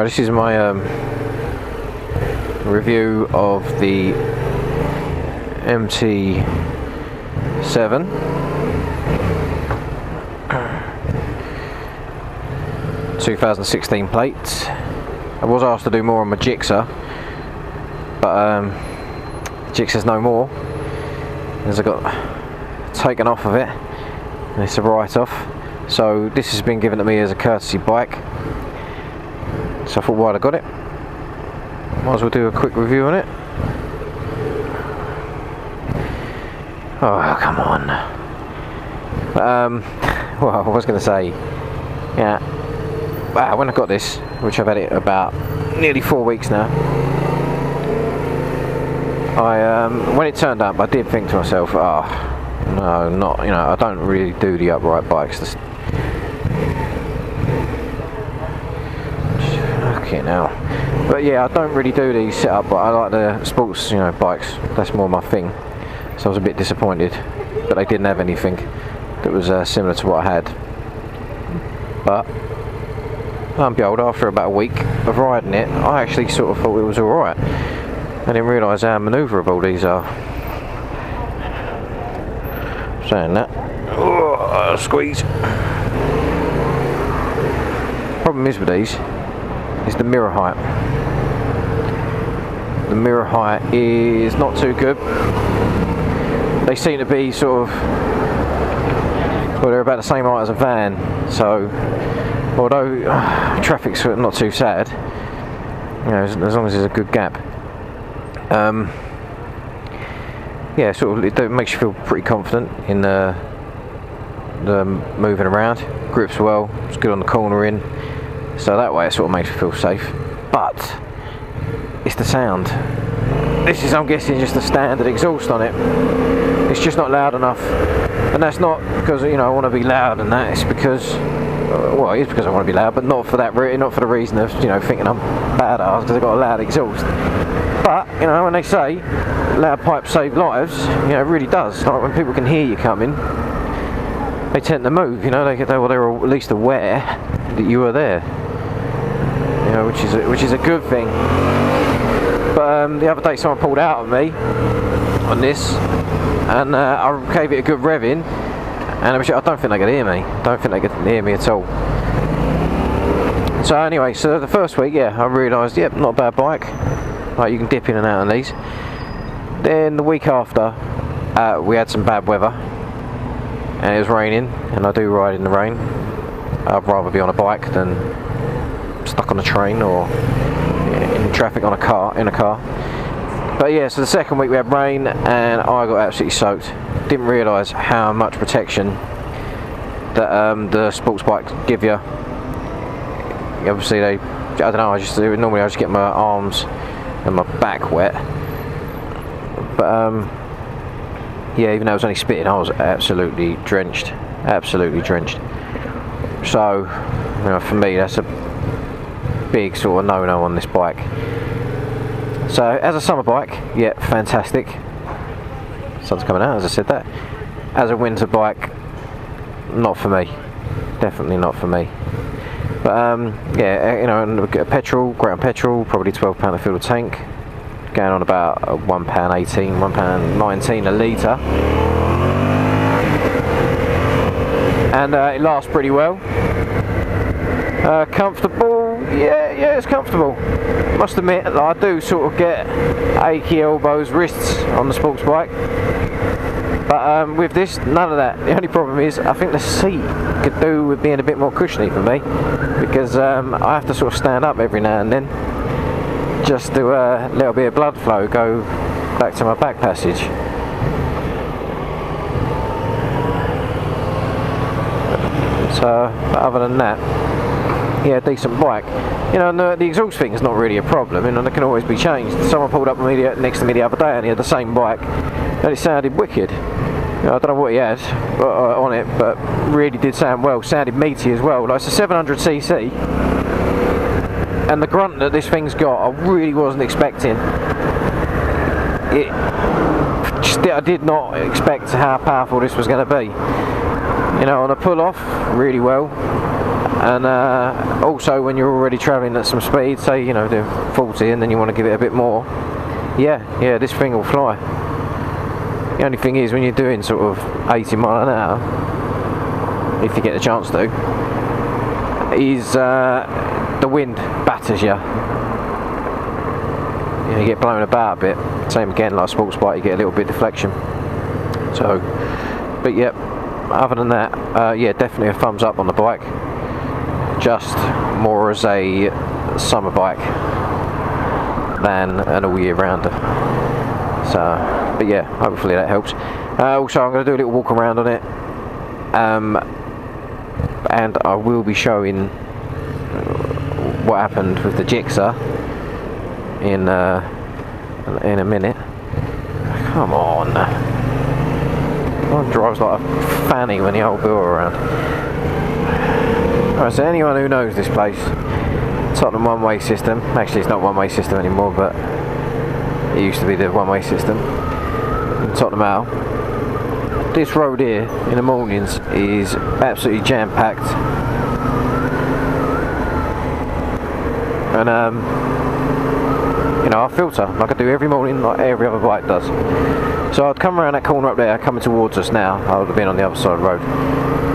Right, this is my review of the MT7. 2016 plates. I was asked to do more on my Gixxer, but Gixxer's no more, as I got taken off of it, and it's a write-off. So this has been given to me as a courtesy bike. So I thought, while I got it, might as well do a quick review on it. Oh, come on. Well, I was going to say, yeah. Wow, when I got this, which I've had it about nearly 4 weeks now, when it turned up, I did think to myself, oh, no, not, I don't really do the upright bikes. Okay, now. But yeah, I don't really do these sit-up, but I like the sports, bikes. That's more my thing. So I was a bit disappointed that they didn't have anything that was similar to what I had. But lo and behold, after about a week of riding it, I actually sort of thought it was alright. I didn't realise how manoeuvrable these are. Saying that. Oh, squeeze. Problem is with these is the mirror height. The mirror height is not too good. They seem to be sort of, well, they're about the same height as a van, so although traffic's not too sad, as long as there's a good gap, yeah, sort of it makes you feel pretty confident in the moving around. Grips well, it's good on the cornering, so that way it sort of makes you feel safe. But it's the sound. This is, I'm guessing, just the standard exhaust on it. It's just not loud enough, and that's not because I want to be loud and that. It's because, well, it is because I want to be loud, but not for that, not for the reason of thinking I'm badass because I've got a loud exhaust. But when they say loud pipes save lives, it really does. Like when people can hear you coming, they tend to move. They're at least aware that you are there. Which is a good thing. But the other day someone pulled out of me on this, and I gave it a good rev in, and I don't think they could hear me. I don't think they could hear me at all. So anyway, so the first week, yeah, I realised, yep, not a bad bike. Like, you can dip in and out on these. Then the week after, we had some bad weather, and it was raining, and I do ride in the rain. I'd rather be on a bike than stuck on a train or in traffic in a car. But yeah, so the second week we had rain, and I got absolutely soaked. Didn't realise how much protection that the sports bikes give you. Obviously I don't know, normally I just get my arms and my back wet, but yeah, even though I was only spitting, I was absolutely drenched. So for me, that's a big sort of no-no on this bike. So as a summer bike, yeah, fantastic. Sun's coming out, as I said that. As a winter bike, not for me. Definitely not for me. But yeah, and petrol, great on petrol, probably £12 to fill the tank. Going on about £1.18, £1.19 a litre. And it lasts pretty well. Comfortable, yeah, it's comfortable. Must admit, I do sort of get achy elbows, wrists on the sports bike. But with this, none of that. The only problem is, I think the seat could do with being a bit more cushiony for me, because I have to sort of stand up every now and then, just to a little bit of blood flow go back to my back passage. So, other than that, yeah, decent bike. And the exhaust thing is not really a problem, and it can always be changed. Someone pulled up next to me the other day, and he had the same bike, and it sounded wicked. I don't know what he had on it, but really did sound well. Sounded meaty as well. Like, it's a 700cc, and the grunt that this thing's got, I really wasn't expecting. I did not expect how powerful this was going to be. On a pull-off, really well. And also when you're already travelling at some speed, say you know doing 40 and then you want to give it a bit more, yeah, this thing will fly. The only thing is when you're doing sort of 80 mile an hour, if you get the chance to, is the wind batters you. You get blown about a bit. Same again like sports bike, you get a little bit of deflection. So, but yeah, other than that, yeah, definitely a thumbs up on the bike. Just more as a summer bike than an all year rounder. So, but yeah, hopefully that helps. Also, I'm going to do a little walk around on it, and I will be showing what happened with the Gixxer in a minute. Come on. One drives like a fanny when the old bill around. Alright, so anyone who knows this place, Tottenham one-way system. Actually, it's not one-way system anymore, but it used to be the one-way system in Tottenham Hale. This road here in the mornings is absolutely jam-packed, and you know, I filter like I do every morning, like every other bike does. So I'd come around that corner up there, coming towards us now. I would have been on the other side of the road,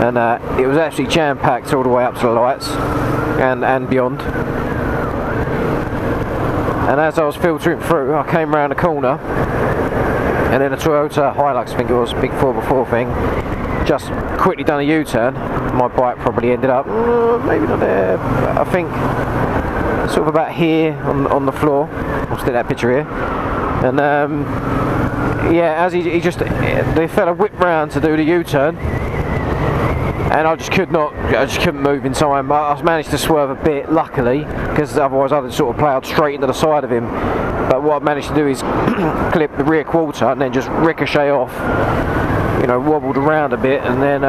and it was actually jam-packed all the way up to the lights and beyond. And as I was filtering through, I came around the corner, and then a Toyota Hilux, I think it was, big 4x4 thing, just quickly done a U-turn. My bike probably ended up, maybe not there, I think sort of about here on the floor. I'll stick that picture here. And yeah, as he just, the fella whipped round to do the U-turn, and I just couldn't move in time. I managed to swerve a bit, luckily, because otherwise I'd have sort of ploughed straight into the side of him. But what I managed to do is clip the rear quarter and then just ricochet off, you know, wobbled around a bit, and then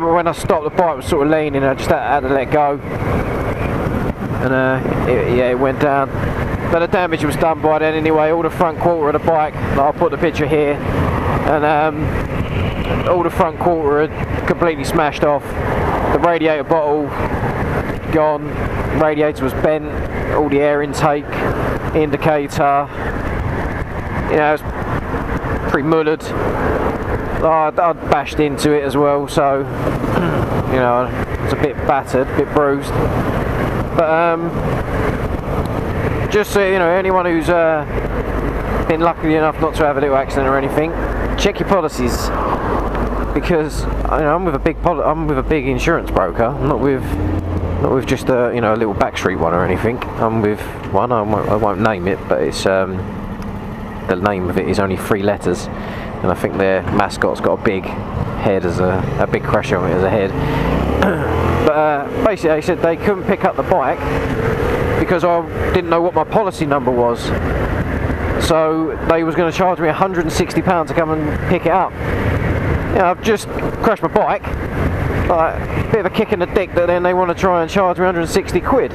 when I stopped, the bike was sort of leaning, I just had to let go, and it went down. But the damage was done by then anyway. All the front quarter of the bike, I'll put the picture here, and all the front quarter had completely smashed off. The radiator bottle gone, radiator was bent, all the air intake, indicator, you know, it was pretty mullered. I'd bashed into it as well, so you know, it's a bit battered, a bit bruised. But just so you know, anyone who's been lucky enough not to have a little accident or anything, check your policies, because you know, I'm with a big insurance broker. I'm not with just a, you know, a little backstreet one or anything. I'm with one, I won't name it, but it's the name of it is only 3 letters, and I think their mascot's got a big head as a big crash helmet as a head. But basically they said they couldn't pick up the bike because I didn't know what my policy number was, so they was going to charge me £160 to come and pick it up. You know, I've just crashed my bike, like a bit of a kick in the dick, that then they want to try and charge me 160 quid.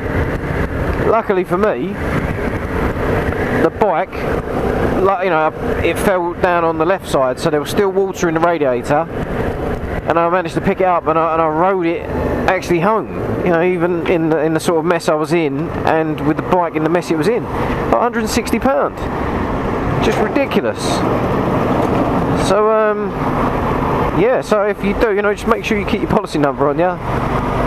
Luckily for me, the bike, like, you know, it fell down on the left side, so there was still water in the radiator, and I managed to pick it up, and I rode it actually home, you know, even in the sort of mess I was in, and with the bike in the mess it was in. But £160, just ridiculous. So yeah, so if you do, you know, just make sure you keep your policy number on you,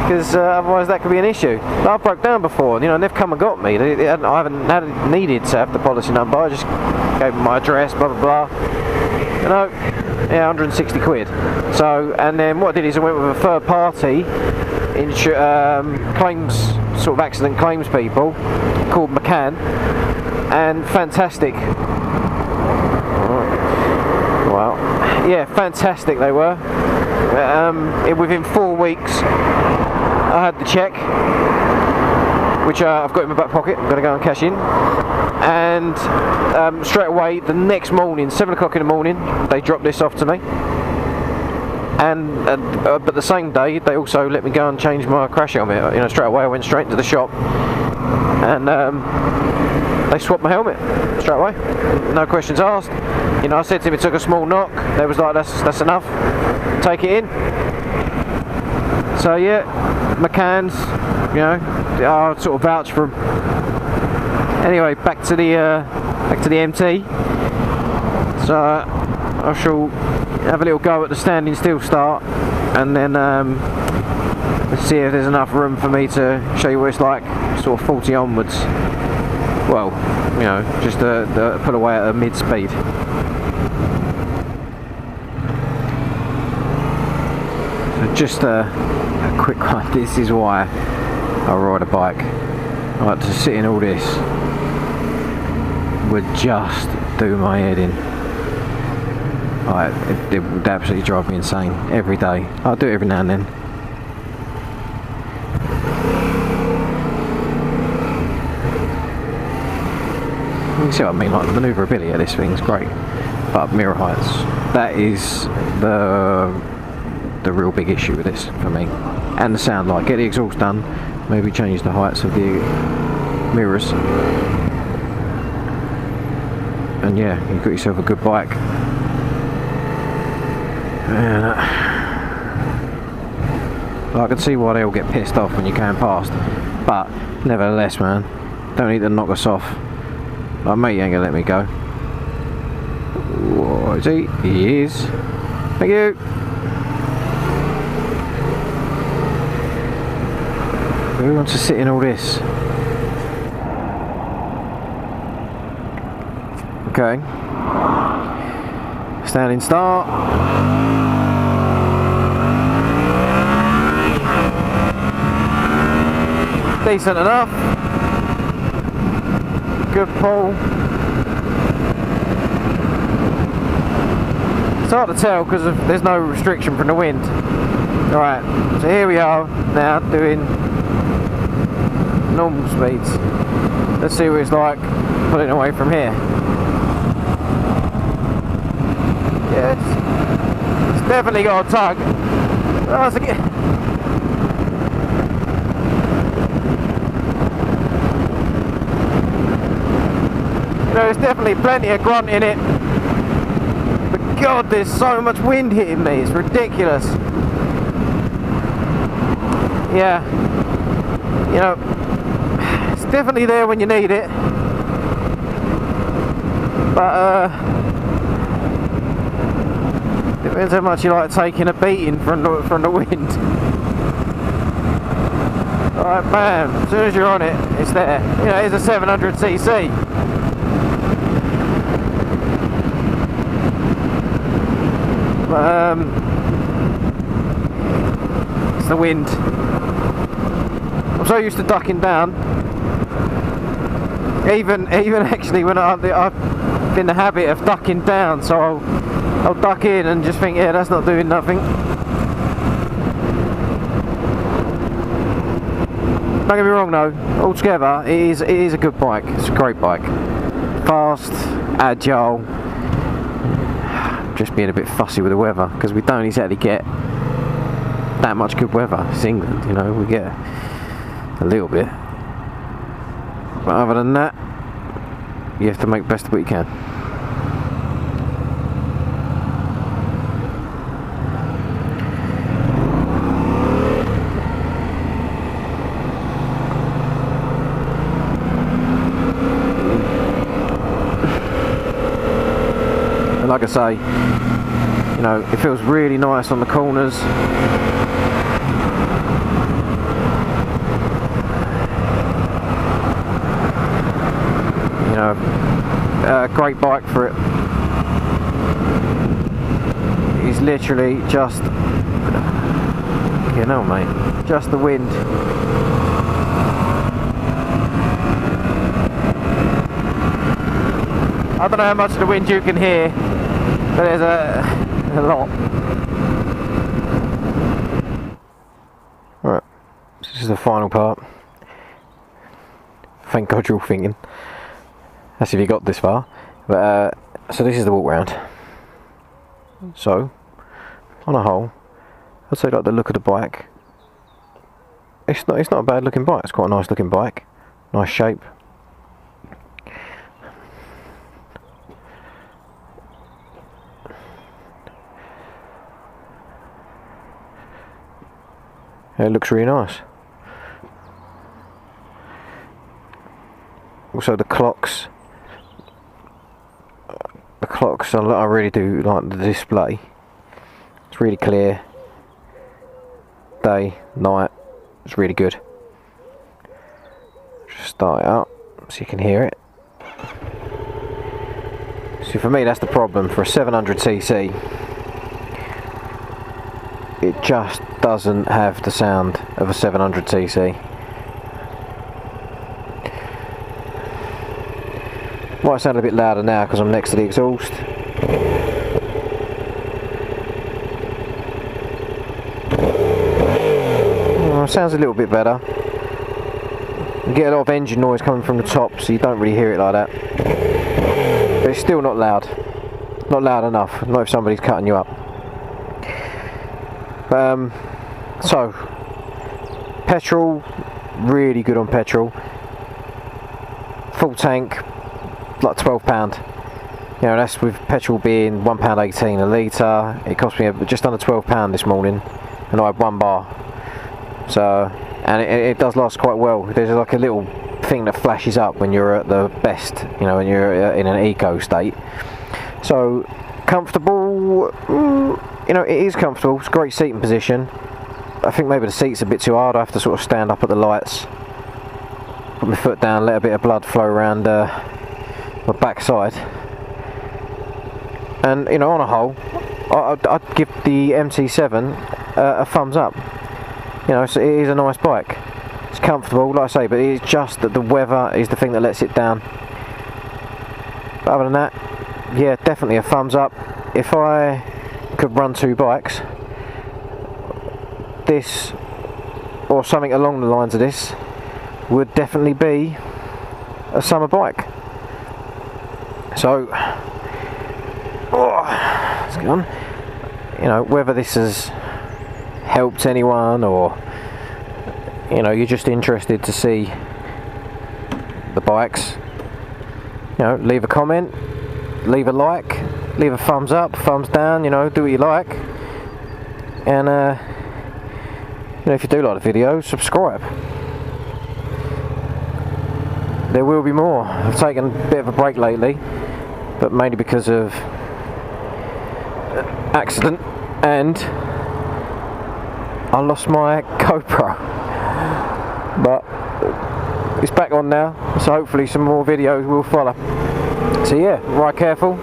because otherwise that could be an issue. I broke down before, you know, and they've come and got me. I haven't needed to have the policy number. I just gave them my address, blah blah blah. You know, yeah, 160 quid. So, and then what I did is I went with a third party claims, sort of accident claims people, called McCann, and fantastic. Well, yeah, fantastic they were. Within 4 weeks I had the cheque, which I've got in my back pocket. I'm going to go and cash in, and straight away the next morning, 7 o'clock in the morning, they dropped this off to me, and but the same day they also let me go and change my crash helmet. You know, straight away I went straight into the shop, and they swapped my helmet straight away, no questions asked. You know, I said to him it took a small knock. They was like, that's enough, take it in. So yeah, McCann's, you know, I'll sort of vouch for 'em. Anyway, back to the MT. So I shall have a little go at the standing still start, and then let's see if there's enough room for me to show you what it's like, sort of 40 onwards. Well, you know, just put away at a mid speed. So just a quick one. This is why I ride a bike. I like to sit in all this. Would just do my head in. It would absolutely drive me insane every day. I'll do it every now and then. You can see what I mean, like the manoeuvrability of this thing is great. But mirror heights, that is the real big issue with this for me. And the sound, like, get the exhaust done, maybe change the heights of the mirrors. And yeah, you've got yourself a good bike. And I can see why they all get pissed off when you're going past, but nevertheless, man, don't need to knock us off. Like, mate, you ain't gonna let me go. What is he? He is. Thank you. Who wants to sit in all this? Okay. Standing start. Decent enough. Good pull. It's hard to tell because there's no restriction from the wind. Alright, so here we are now doing normal speeds. Let's see what it's like pulling away from here. Yeah, it's definitely got a tug. Oh, you know, there's definitely plenty of grunt in it. But God, there's so much wind hitting me, it's ridiculous. Yeah, you know, it's definitely there when you need it. But depends how much you like taking a beating from the wind. Alright, bam, as soon as you're on it, it's there. You know, it's a 700cc. But it's the wind. I'm so used to ducking down. Even actually when I've been in the habit of ducking down, so I'll duck in and just think, yeah, that's not doing nothing. Don't get me wrong though, altogether it is a good bike. It's a great bike. Fast, agile. Just being a bit fussy with the weather because we don't exactly get that much good weather. It's England, you know, we get a little bit. But other than that, you have to make best of what you can. And like I say, you know, it feels really nice on the corners. You know, great bike for it. It's literally just, you know, mate, just the wind. I don't know how much of the wind you can hear, but there's a lot. Right, this is the final part. Thank God you're all thinking. That's if you got this far. But so this is the walk round. So, on a whole, I'd say like the look of the bike. It's not a bad looking bike. It's quite a nice looking bike. Nice shape. It looks really nice. Also the clocks. I really do like the display. It's really clear. Day, night, it's really good. Just start it up so you can hear it. So for me that's the problem. For a 700cc, it just doesn't have the sound of a 700cc. Might sound a bit louder now because I'm next to the exhaust. Sounds a little bit better. You get a lot of engine noise coming from the top, so you don't really hear it like that. But it's still not loud. Not loud enough. Not if somebody's cutting you up. So, petrol, really good on petrol. Full tank, like £12. You know, that's with petrol being £1.18 a litre. It cost me just under £12 this morning, and I had 1 bar. So, and it does last quite well. There's like a little thing that flashes up when you're at the best, you know, when you're in an eco state. So, comfortable, you know, it is comfortable. It's a great seating position. I think maybe the seat's a bit too hard. I have to sort of stand up at the lights, put my foot down, let a bit of blood flow around my backside. And, you know, on a whole, I'd give the MT7 a thumbs up. You know, so it is a nice bike. It's comfortable, like I say, but it's just that the weather is the thing that lets it down. But other than that, yeah, definitely a thumbs up. If I could run 2 bikes, this, or something along the lines of this, would definitely be a summer bike. So, let's get on. You know, whether this has helped anyone, or you know, you're just interested to see the bikes, you know, leave a comment, leave a like, leave a thumbs up, thumbs down, you know, do what you like. And you know, if you do like the video, subscribe. There will be more. I've taken a bit of a break lately, but mainly because of accident, and I lost my GoPro, but it's back on now, so hopefully some more videos will follow. So yeah, ride careful.